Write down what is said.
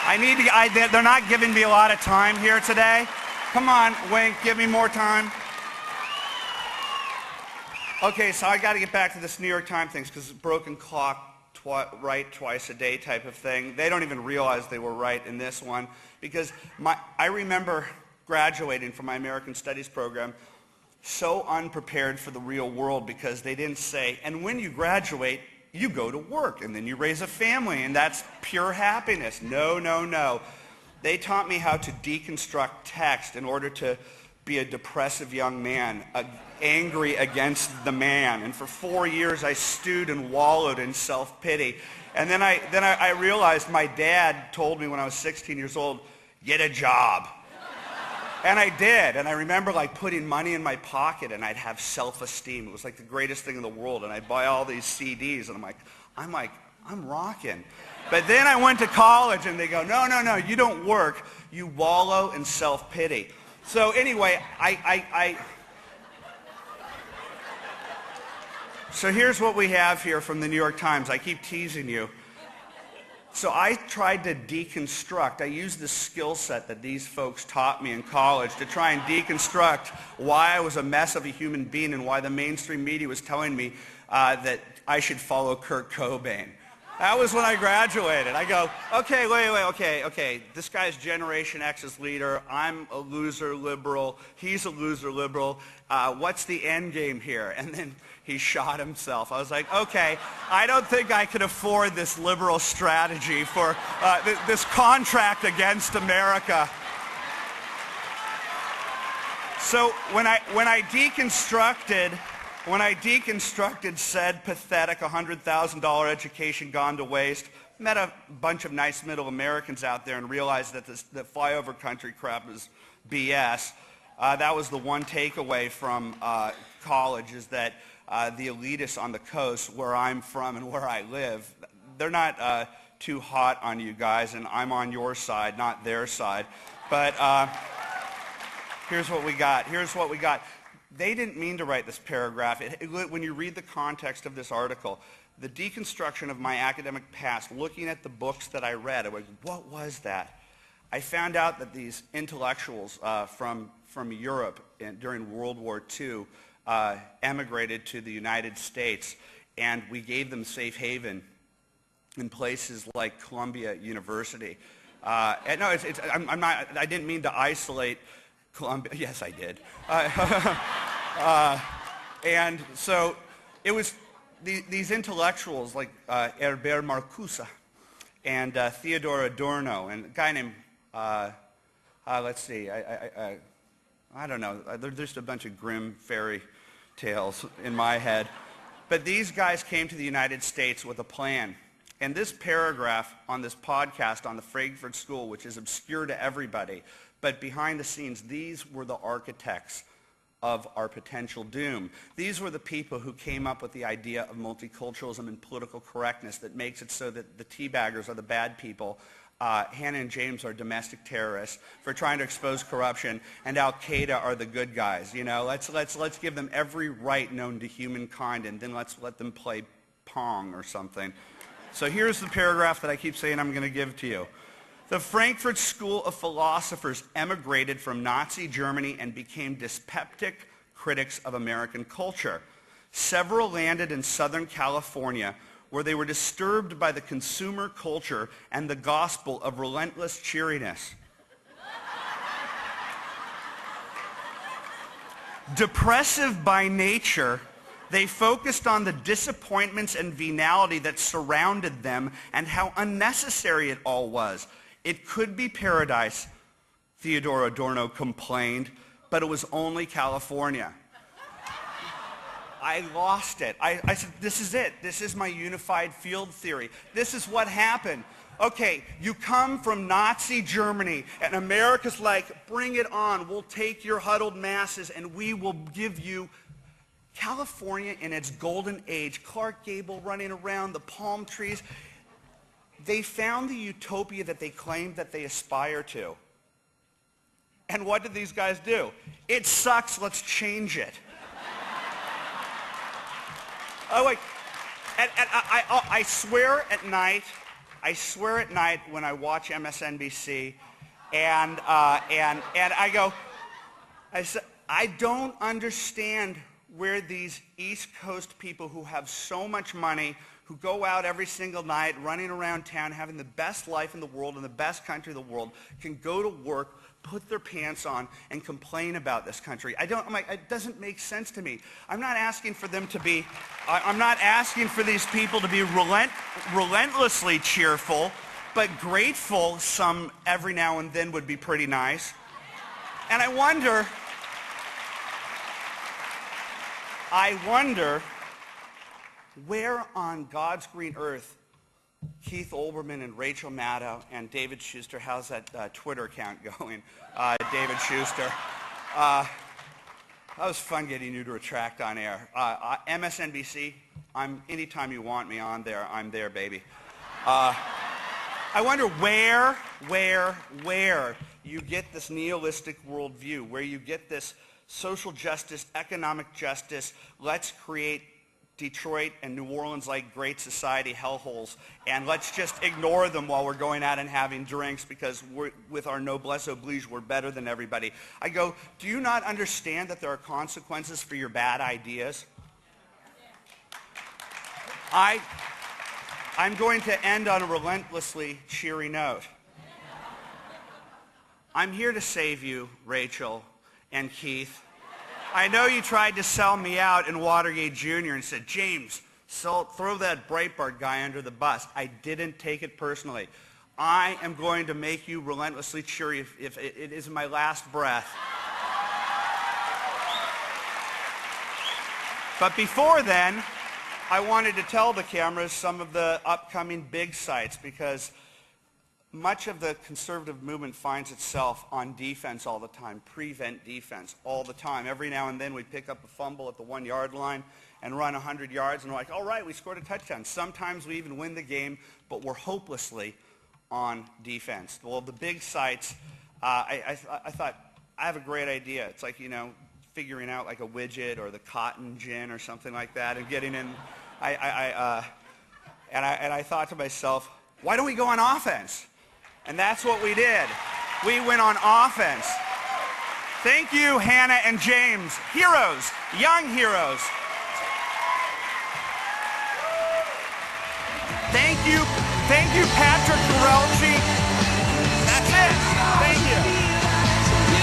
They're not giving me a lot of time here today. Come on, Wink, give me more time. Okay, so I got to get back to this New York Times thing because broken clock, right twice a day type of thing. They don't even realize they were right in this one because I remember graduating from my American Studies program so unprepared for the real world because they didn't say, and when you graduate, you go to work and then you raise a family and that's pure happiness. No, no, no. They taught me how to deconstruct text in order to be a depressive young man, angry against the man. And for 4 years I stewed and wallowed in self-pity. And then I realized my dad told me when I was 16 years old, get a job. And I did, and I remember like putting money in my pocket and I'd have self-esteem. It was like the greatest thing in the world, and I'd buy all these CDs and I'm rocking. But then I went to college and they go, no, no, no, you don't work, you wallow in self-pity. So anyway, so here's what we have here from the New York Times. I keep teasing you. So I tried to deconstruct. I used the skill set that these folks taught me in college to try and deconstruct why I was a mess of a human being and why the mainstream media was telling me that I should follow Kurt Cobain. That was when I graduated. I go, okay, wait, okay. This guy's Generation X's leader. I'm a loser liberal. He's a loser liberal. What's the end game here? And then he shot himself. I was like, okay, I don't think I can afford this liberal strategy for this contract against America. So when I deconstructed said pathetic $100,000 education gone to waste, met a bunch of nice middle Americans out there and realized that the flyover country crap is BS. That was the one takeaway from college, is that the elitists on the coast, where I'm from and where I live, they're not too hot on you guys, and I'm on your side, not their side. But here's what we got. They didn't mean to write this paragraph. When you read the context of this article, the deconstruction of my academic past, looking at the books that I read, I was, what was that? I found out that these intellectuals from Europe during World War II emigrated to the United States, and we gave them safe haven in places like Columbia University. And no, I didn't mean to isolate Columbia. Yes, I did. And so it was these intellectuals like Herbert Marcuse and Theodore Adorno and a guy named, let's see, I don't know, there's just a bunch of grim fairy tales in my head. But these guys came to the United States with a plan. And this paragraph on this podcast on the Frankfurt School, which is obscure to everybody, but behind the scenes, these were the architects of our potential doom. These were the people who came up with the idea of multiculturalism and political correctness that makes it so that the teabaggers are the bad people, Hannah and James are domestic terrorists for trying to expose corruption, and Al-Qaeda are the good guys. You know, let's give them every right known to humankind, and then let's let them play Pong or something. So here's the paragraph that I keep saying I'm going to give to you. The Frankfurt School of Philosophers emigrated from Nazi Germany and became dyspeptic critics of American culture. Several landed in Southern California, where they were disturbed by the consumer culture and the gospel of relentless cheeriness. Depressive by nature, they focused on the disappointments and venality that surrounded them and how unnecessary it all was. It could be paradise, Theodore Adorno complained, but it was only California. I lost it. I said, this is it. This is my unified field theory. This is what happened. Okay, you come from Nazi Germany, and America's like, bring it on. We'll take your huddled masses, and we will give you California in its golden age. Clark Gable running around, the palm trees. They found the utopia that they claimed that they aspire to. And what did these guys do? It sucks, let's change it. I swear at night, I swear at night when I watch MSNBC, and I go, I don't understand where these East Coast people who have so much money, who go out every single night, running around town, having the best life in the world and the best country in the world, can go to work, put their pants on, and complain about this country. I'm like, it doesn't make sense to me. I'm not asking for them to be, I'm not asking for these people to be relentlessly cheerful, but grateful some every now and then would be pretty nice. And I wonder where on God's green earth Keith Olbermann and Rachel Maddow and David Schuster, how's that Twitter account going? David Schuster. That was fun getting you to retract on air. MSNBC, anytime you want me on there, I'm there, baby. I wonder where you get this nihilistic worldview, where you get this social justice, economic justice, let's create Detroit and New Orleans like great society hellholes, and let's just ignore them while we're going out and having drinks because with our noblesse oblige, we're better than everybody. I go, do you not understand that there are consequences for your bad ideas? I'm going to end on a relentlessly cheery note. I'm here to save you, Rachel and Keith. I know you tried to sell me out in Watergate Jr. and said, James, throw that Breitbart guy under the bus. I didn't take it personally. I am going to make you relentlessly cheery if it is my last breath. But before then, I wanted to tell the cameras some of the upcoming big sites, because much of the conservative movement finds itself on defense all the time, prevent defense all the time. Every now and then we pick up a fumble at the 1-yard line and run 100 yards and we're like, all right, we scored a touchdown. Sometimes we even win the game, but we're hopelessly on defense. Well, the big sites, I thought, I have a great idea. It's like, figuring out like a widget or the cotton gin or something like that and getting in. And I thought to myself, why don't we go on offense? And that's what we did. We went on offense. Thank you, Hannah and James. Heroes, young heroes. Thank you, Patrick Corelchi.